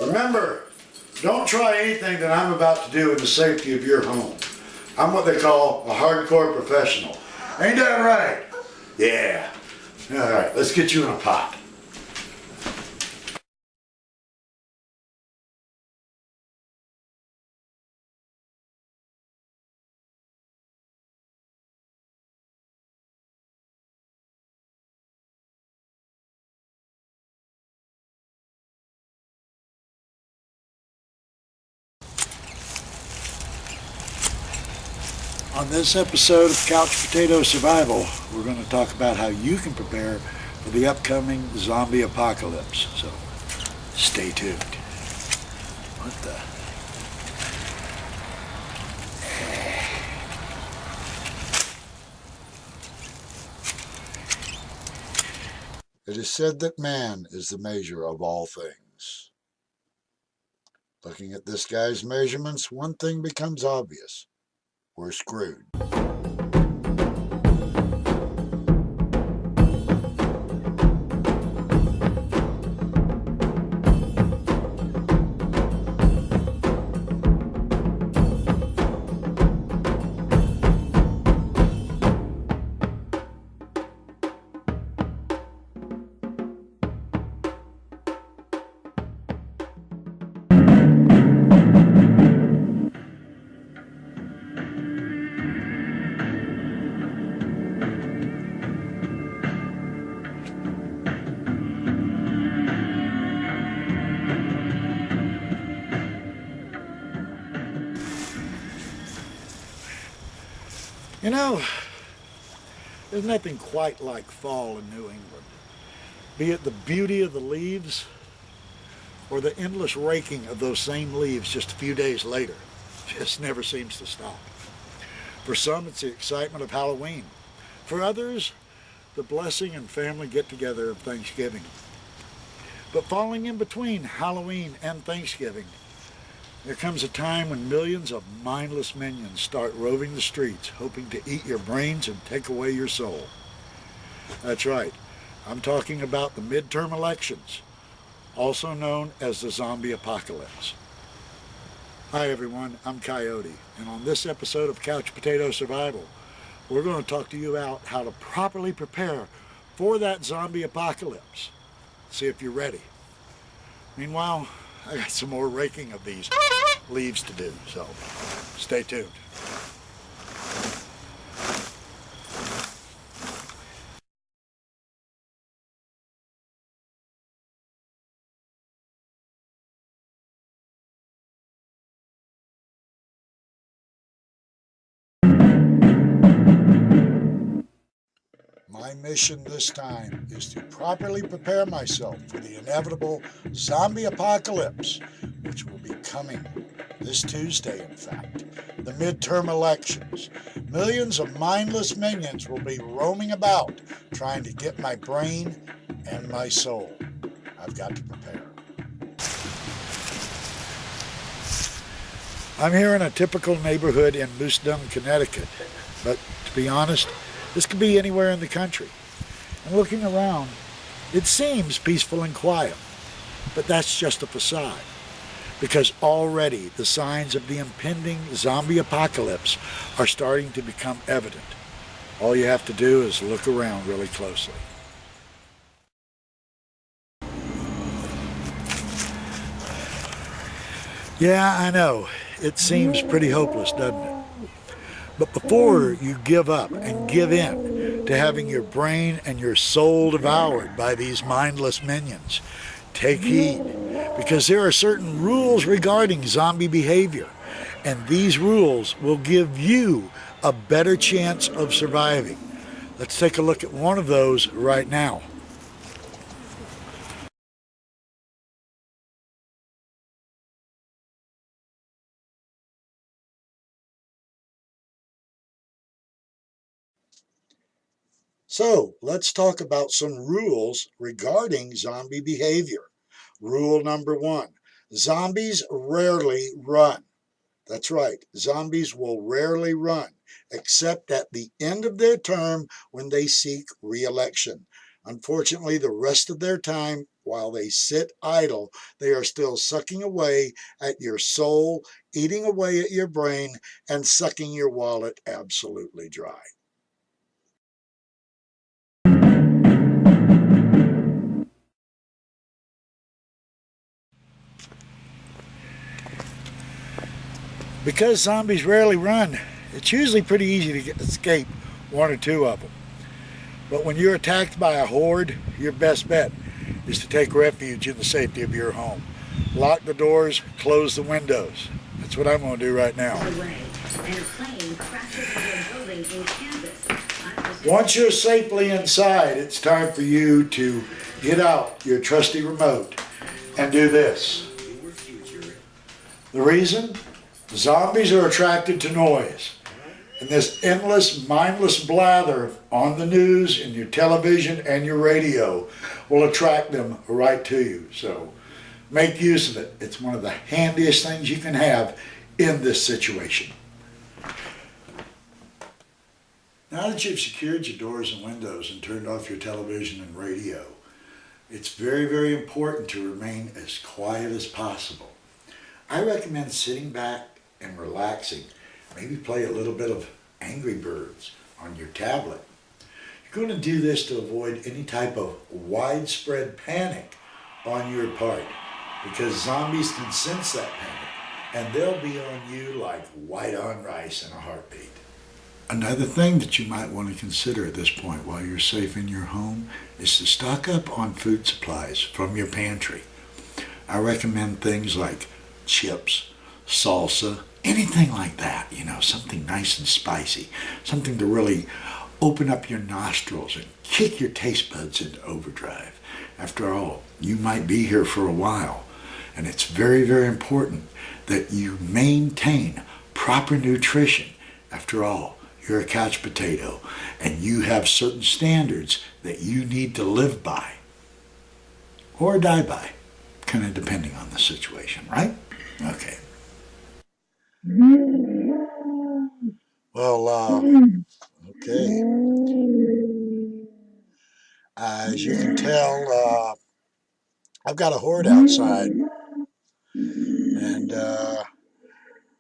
Remember, don't try anything that I'm about to do in the safety of your home. I'm what they call a hardcore professional. Ain't that right? Yeah. All right, let's get you in a pot. On this episode of Couch Potato Survival, we're going to talk about how you can prepare for the upcoming zombie apocalypse. So, stay tuned. What the? It is said that man is the measure of all things. Looking at this guy's measurements, one thing becomes obvious. We're screwed. You know, there's nothing quite like fall in New England. Be it the beauty of the leaves or the endless raking of those same leaves just a few days later. Just never seems to stop. For some, it's the excitement of Halloween. For others, the blessing and family get-together of Thanksgiving. But falling in between Halloween and Thanksgiving, there comes a time when millions of mindless minions start roving the streets, hoping to eat your brains and take away your soul. That's right, I'm talking about the midterm elections, also known as the zombie apocalypse. Hi everyone, I'm Coyote, and on this episode of Couch Potato Survival, we're going to talk to you about how to properly prepare for that zombie apocalypse. See if you're ready. Meanwhile, I got some more raking of these leaves to do, so stay tuned. My mission this time is to properly prepare myself for the inevitable zombie apocalypse, which will be coming this Tuesday, in fact. The midterm elections. Millions of mindless minions will be roaming about trying to get my brain and my soul. I've got to prepare. I'm here in a typical neighborhood in Moosedom, Connecticut, but to be honest, this could be anywhere in the country. And looking around, it seems peaceful and quiet, but that's just a facade, because already the signs of the impending zombie apocalypse are starting to become evident. All you have to do is look around really closely. Yeah, I know, it seems pretty hopeless, doesn't it? But before you give up and give in to having your brain and your soul devoured by these mindless minions, take heed, because there are certain rules regarding zombie behavior, and these rules will give you a better chance of surviving. Let's take a look at one of those right now. So let's talk about some rules regarding zombie behavior. Rule number 1, zombies rarely run. That's right, zombies will rarely run, except at the end of their term when they seek re-election. Unfortunately, the rest of their time while they sit idle, they are still sucking away at your soul, eating away at your brain, and sucking your wallet absolutely dry. Because zombies rarely run, it's usually pretty easy to escape one or two of them. But when you're attacked by a horde, your best bet is to take refuge in the safety of your home. Lock the doors, close the windows. That's what I'm going to do right now. Once you're safely inside, it's time for you to get out your trusty remote and do this. The reason? Zombies are attracted to noise. And this endless, mindless blather on the news, in your television, and your radio will attract them right to you. So make use of it. It's one of the handiest things you can have in this situation. Now that you've secured your doors and windows and turned off your television and radio, it's very, very important to remain as quiet as possible. I recommend sitting back and relaxing. Maybe play a little bit of Angry Birds on your tablet. You're going to do this to avoid any type of widespread panic on your part, because zombies can sense that panic and they'll be on you like white on rice in a heartbeat. Another thing that you might want to consider at this point while you're safe in your home is to stock up on food supplies from your pantry. I recommend things like chips, salsa, anything like that, something nice and spicy, something to really open up your nostrils and kick your taste buds into overdrive. After all, you might be here for a while, and it's very, very important that you maintain proper nutrition. After all, you're a couch potato, and you have certain standards that you need to live by, or die by, kind of depending on the situation, right? Okay. Well, okay. As you can tell, I've got a horde outside, and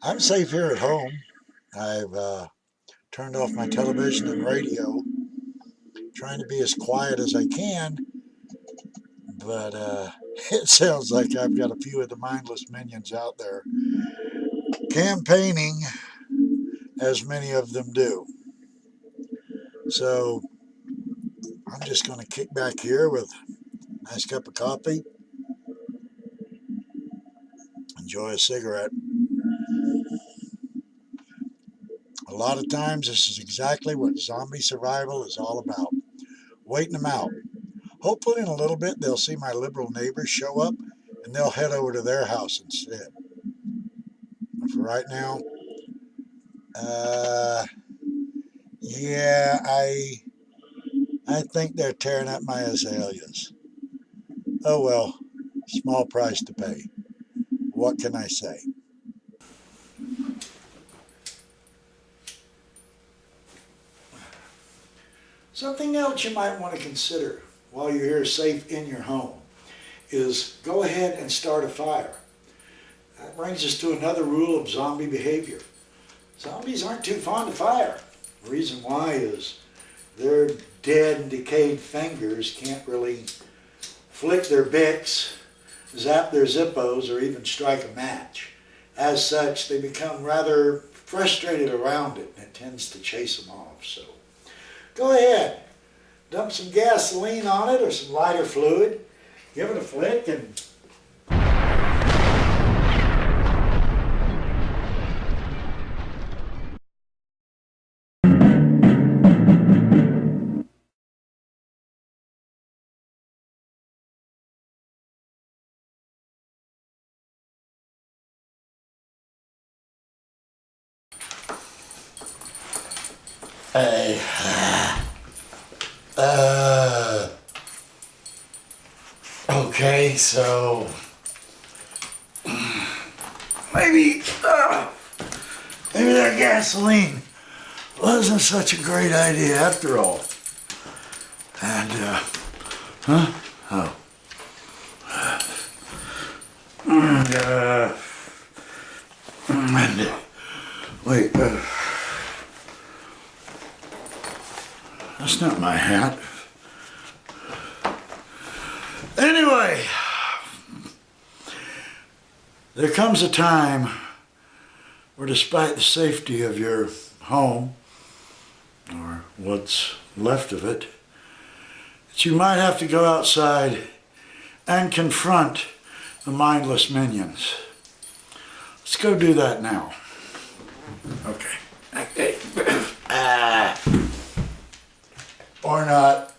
I'm safe here at home. I've turned off my television and radio, trying to be as quiet as I can, but it sounds like I've got a few of the mindless minions out there campaigning, as many of them do. So I'm just going to kick back here with a nice cup of coffee, enjoy a cigarette. A lot of times this is exactly what zombie survival is all about. Waiting them out. Hopefully in a little bit they'll see my liberal neighbors show up and they'll head over to their house instead. But for right now, yeah, I think they're tearing up my azaleas. Oh well, small price to pay. What can I say? Something else you might want to consider while you're here safe in your home is go ahead and start a fire. That brings us to another rule of zombie behavior. Zombies aren't too fond of fire. The reason why is their dead and decayed fingers can't really flick their Bics, zap their Zippos, or even strike a match. As such, they become rather frustrated around it, and it tends to chase them off. So go ahead, dump some gasoline on it or some lighter fluid, give it a flick, and okay, so maybe that gasoline wasn't such a great idea after all. And, oh, That's not my hat. Anyway, there comes a time where despite the safety of your home, or what's left of it, that you might have to go outside and confront the mindless minions. Let's go do that now. Okay. Or not.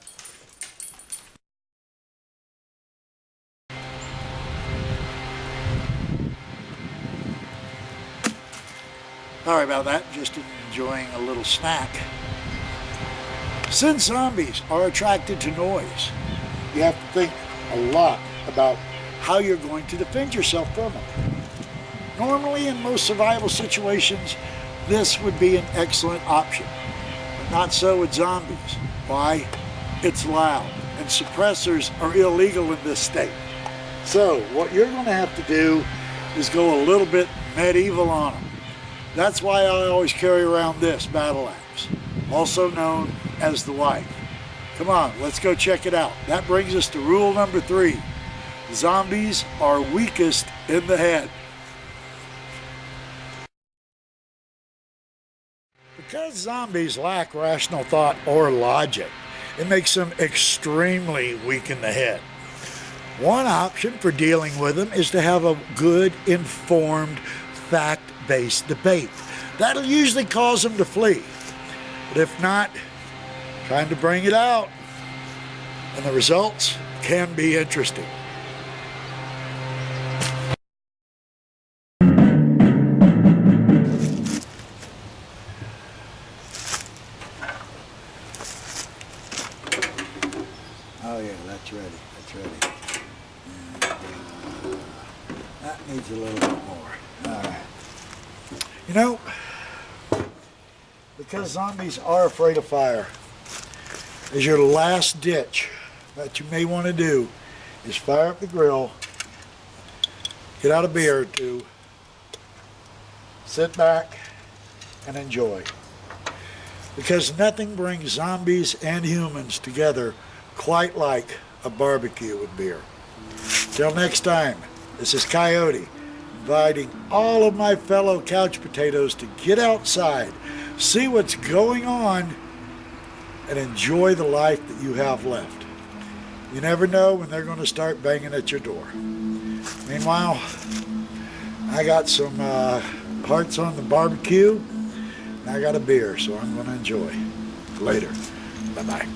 Sorry about that, just enjoying a little snack. Since zombies are attracted to noise, you have to think a lot about how you're going to defend yourself from them. Normally, in most survival situations, this would be an excellent option, but not so with zombies. Why? It's loud, and suppressors are illegal in this state. So, what you're going to have to do is go a little bit medieval on them. That's why I always carry around this battle axe, also known as the wife. Come on, let's go check it out. That brings us to rule number 3. Zombies are weakest in the head. Because zombies lack rational thought or logic, it makes them extremely weak in the head. One option for dealing with them is to have a good, informed, fact-based debate. That'll usually cause them to flee. But if not, trying to bring it out, and the results can be interesting. Oh yeah, that's ready, that's ready. And, that needs a little bit more. All right. You know, because zombies are afraid of fire, as your last ditch that you may want to do is fire up the grill, get out a beer or two, sit back and enjoy. Because nothing brings zombies and humans together quite like a barbecue with beer. Till next time, this is Coyote, inviting all of my fellow couch potatoes to get outside, see what's going on, and enjoy the life that you have left. You never know when they're going to start banging at your door. Meanwhile, I got some parts on the barbecue, and I got a beer, so I'm going to enjoy. Later. Bye-bye.